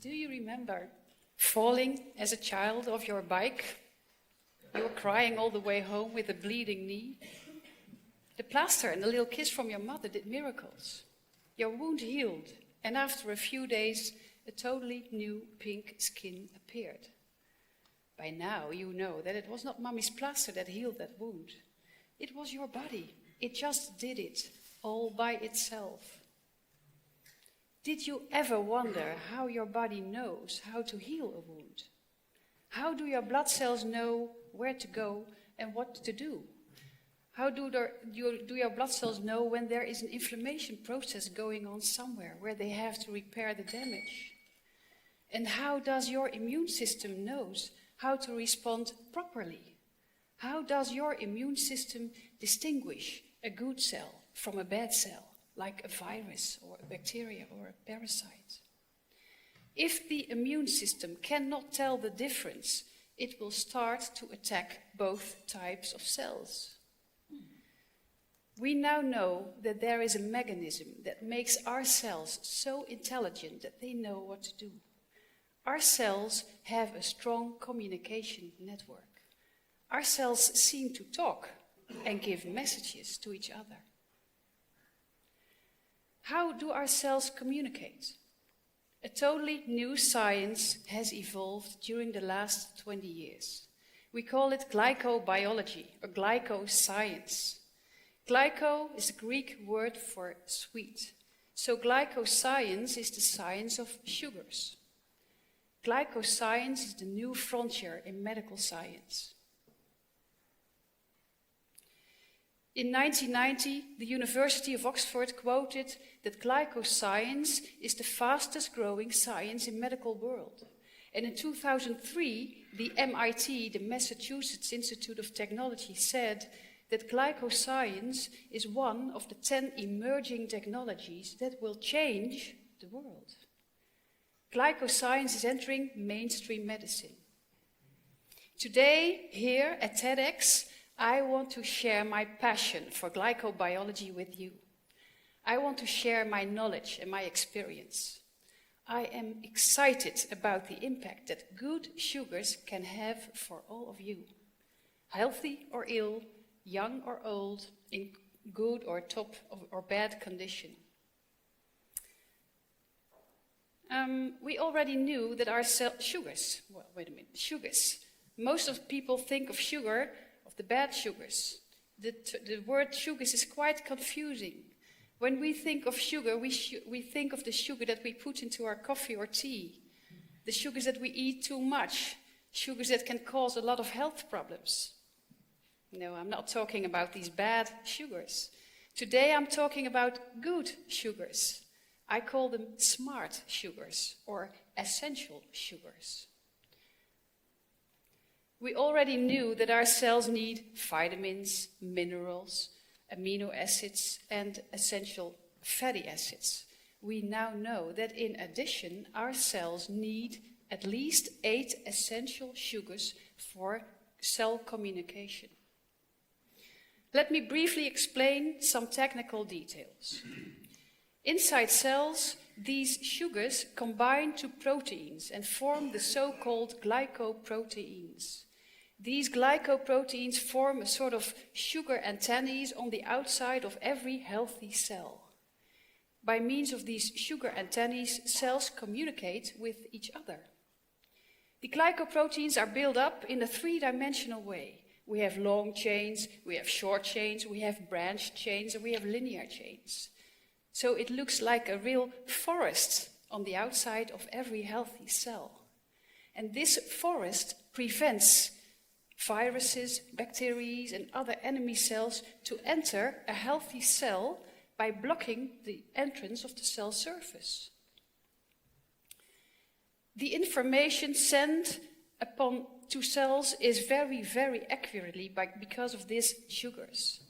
Do you remember falling as a child off your bike? You were crying all the way home with a bleeding knee. The plaster and a little kiss from your mother did miracles. Your wound healed, and after a few days, a totally new pink skin appeared. By now, you know that it was not Mummy's plaster that healed that wound. It was your body. It just did it, all by itself. Did you ever wonder how your body knows how to heal a wound? How do your blood cells know where to go and what to do? How do your blood cells know when there is an inflammation process going on somewhere where they have to repair the damage? And how does your immune system know how to respond properly? How does your immune system distinguish a good cell from a bad cell, like a virus or a bacteria or a parasite? If the immune system cannot tell the difference, it will start to attack both types of cells. We now know that there is a mechanism that makes our cells so intelligent that they know what to do. Our cells have a strong communication network. Our cells seem to talk and give messages to each other. How do our cells communicate? A totally new science has evolved during the last 20 years. We call it glycobiology or glycoscience. Glyco is the Greek word for sweet. So glycoscience is the science of sugars. Glycoscience is the new frontier in medical science. In 1990, the University of Oxford quoted that glycoscience is the fastest growing science in medical world. And in 2003, the MIT, the Massachusetts Institute of Technology, said that glycoscience is one of the 10 emerging technologies that will change the world. Glycoscience is entering mainstream medicine. Today, here at TEDx, I want to share my passion for glycobiology with you. I want to share my knowledge and my experience. I am excited about the impact that good sugars can have for all of you. Healthy or ill, young or old, in good or top or bad condition. We already knew that our sugars. Most of people think of sugar, of the bad sugars. The word sugars is quite confusing. When we think of sugar, we think of the sugar that we put into our coffee or tea, the sugars that we eat too much, sugars that can cause a lot of health problems. No, I'm not talking about these bad sugars. Today I'm talking about good sugars. I call them smart sugars or essential sugars. We already knew that our cells need vitamins, minerals, amino acids, and essential fatty acids. We now know that in addition, our cells need at least 8 essential sugars for cell communication. Let me briefly explain some technical details. Inside cells, these sugars combine to proteins and form the so-called glycoproteins. These glycoproteins form a sort of sugar antennae on the outside of every healthy cell. By means of these sugar antennae, cells communicate with each other. The glycoproteins are built up in a 3-dimensional way. We have long chains, we have short chains, we have branched chains, and we have linear chains. So it looks like a real forest on the outside of every healthy cell. And this forest prevents viruses, bacteria, and other enemy cells to enter a healthy cell by blocking the entrance of the cell surface. The information sent to cells is very, very accurately because of these sugars.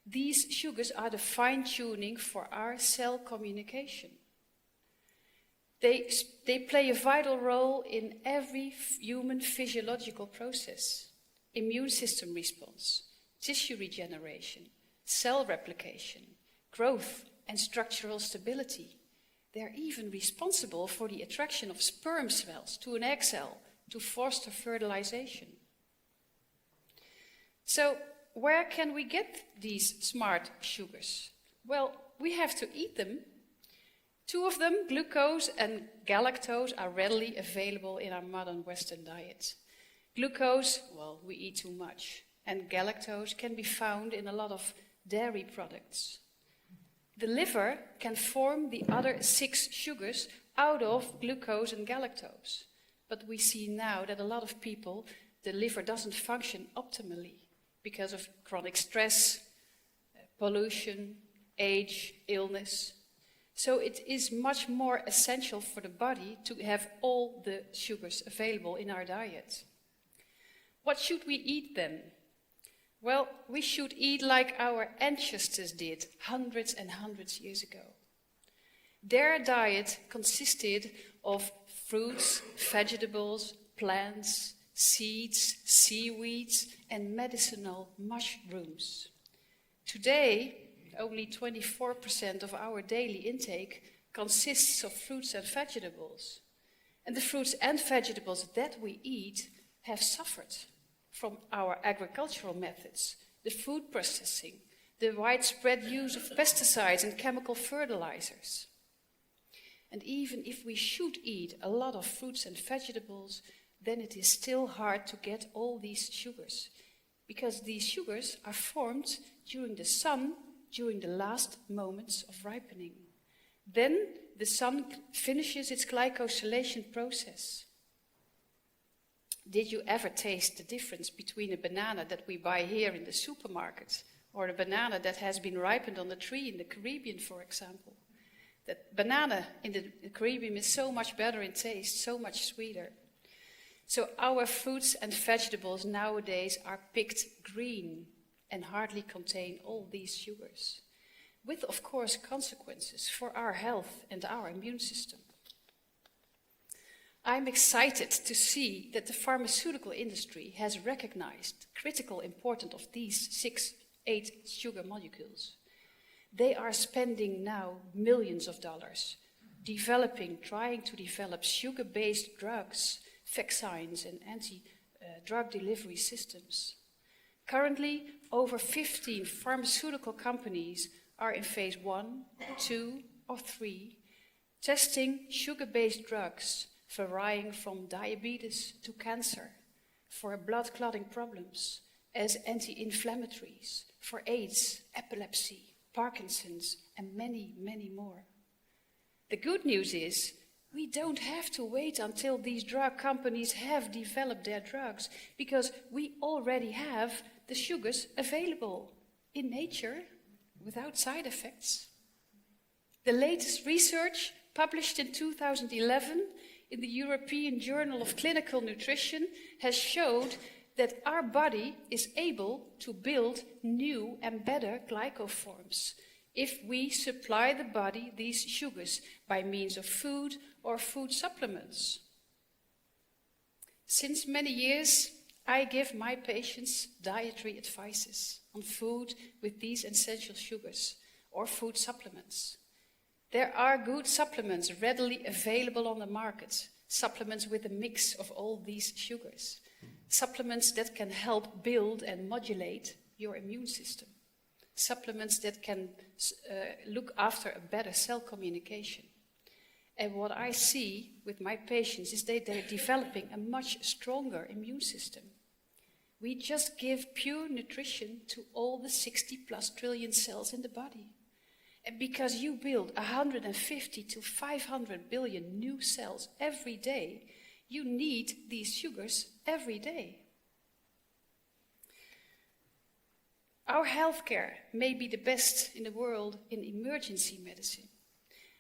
These sugars are the fine-tuning for our cell communication. They play a vital role in every human physiological process. Immune system response, tissue regeneration, cell replication, growth and structural stability, They're even responsible for the attraction of sperm cells to an egg cell to foster fertilization. So, where can we get these smart sugars? Well, we have to eat them. Two of them, glucose and galactose, are readily available in our modern Western diet. Glucose, well, we eat too much. And galactose can be found in a lot of dairy products. The liver can form the other 6 sugars out of glucose and galactose. But we see now that a lot of people, the liver doesn't function optimally because of chronic stress, pollution, age, illness. So it is much more essential for the body to have all the sugars available in our diet. What should we eat then? Well, we should eat like our ancestors did hundreds and hundreds of years ago. Their diet consisted of fruits, vegetables, plants, seeds, seaweeds, and medicinal mushrooms. Today, only 24% of our daily intake consists of fruits and vegetables. And the fruits and vegetables that we eat have suffered from our agricultural methods, the food processing, the widespread use of pesticides and chemical fertilizers. And even if we should eat a lot of fruits and vegetables, then it is still hard to get all these sugars, because these sugars are formed during the sun, during the last moments of ripening. Then the sun finishes its glycosylation process. Did you ever taste the difference between a banana that we buy here in the supermarket or a banana that has been ripened on the tree in the Caribbean, for example? That banana in the Caribbean is so much better in taste, so much sweeter. So our fruits and vegetables nowadays are picked green and hardly contain all these sugars, with, of course, consequences for our health and our immune system. I'm excited to see that the pharmaceutical industry has recognized the critical importance of these 8 sugar molecules. They are spending now millions of dollars trying to develop sugar-based drugs, vaccines, and anti-drug delivery systems. Currently, over 15 pharmaceutical companies are in phase 1, 2, or 3, testing sugar-based drugs varying from diabetes to cancer, for blood clotting problems, as anti-inflammatories, for AIDS, epilepsy, Parkinson's, and many, many more. The good news is we don't have to wait until these drug companies have developed their drugs, because we already have the sugars available in nature without side effects. The latest research, published in 2011 in the European Journal of Clinical Nutrition, has showed that our body is able to build new and better glycoforms if we supply the body these sugars by means of food or food supplements. Since many years, I give my patients dietary advices on food with these essential sugars or food supplements. There are good supplements readily available on the market, supplements with a mix of all these sugars, supplements that can help build and modulate your immune system, supplements that can look after a better cell communication. And what I see with my patients is that they're developing a much stronger immune system. We just give pure nutrition to all the 60+ trillion cells in the body. And because you build 150 to 500 billion new cells every day, you need these sugars every day. Our healthcare may be the best in the world in emergency medicine,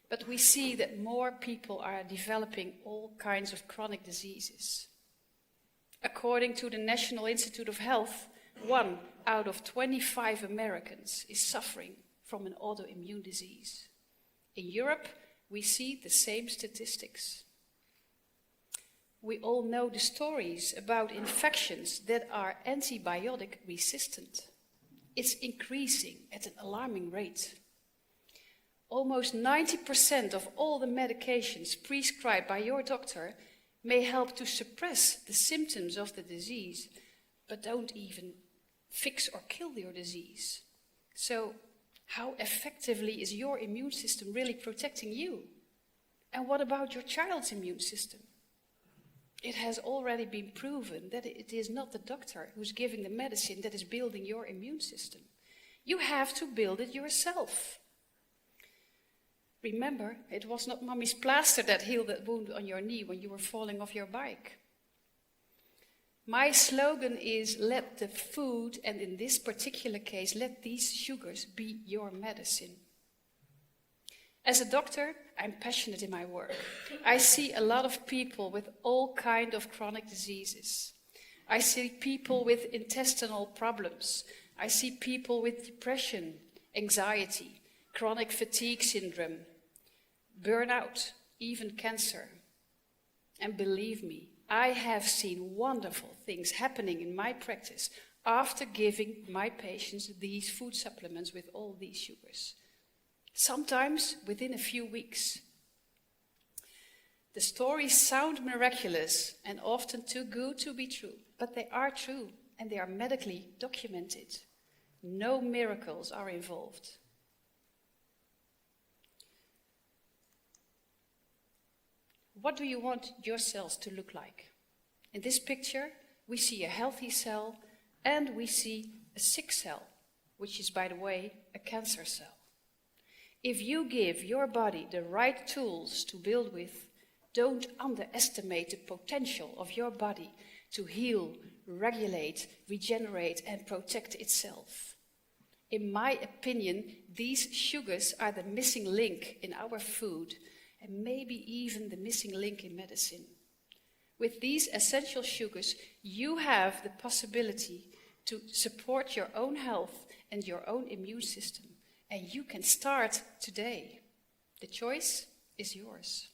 but we see that more people are developing all kinds of chronic diseases. According to the National Institute of Health, 1 out of 25 Americans is suffering from an autoimmune disease. In Europe, we see the same statistics. We all know the stories about infections that are antibiotic resistant. It's increasing at an alarming rate. Almost 90% of all the medications prescribed by your doctor may help to suppress the symptoms of the disease, but don't even fix or kill your disease. So, how effectively is your immune system really protecting you? And what about your child's immune system? It has already been proven that it is not the doctor who's giving the medicine that is building your immune system. You have to build it yourself. Remember, it was not mommy's plaster that healed that wound on your knee when you were falling off your bike. My slogan is, let the food, and in this particular case, let these sugars be your medicine. As a doctor, I'm passionate in my work. I see a lot of people with all kinds of chronic diseases. I see people with intestinal problems. I see people with depression, anxiety, chronic fatigue syndrome, burnout, even cancer. And believe me, I have seen wonderful things happening in my practice after giving my patients these food supplements with all these sugars. Sometimes within a few weeks. The stories sound miraculous and often too good to be true, but they are true and they are medically documented. No miracles are involved. What do you want your cells to look like? In this picture, we see a healthy cell and we see a sick cell, which is, by the way, a cancer cell. If you give your body the right tools to build with, don't underestimate the potential of your body to heal, regulate, regenerate, and protect itself. In my opinion, these sugars are the missing link in our food, and maybe even the missing link in medicine. With these essential sugars, you have the possibility to support your own health and your own immune system. And you can start today. The choice is yours.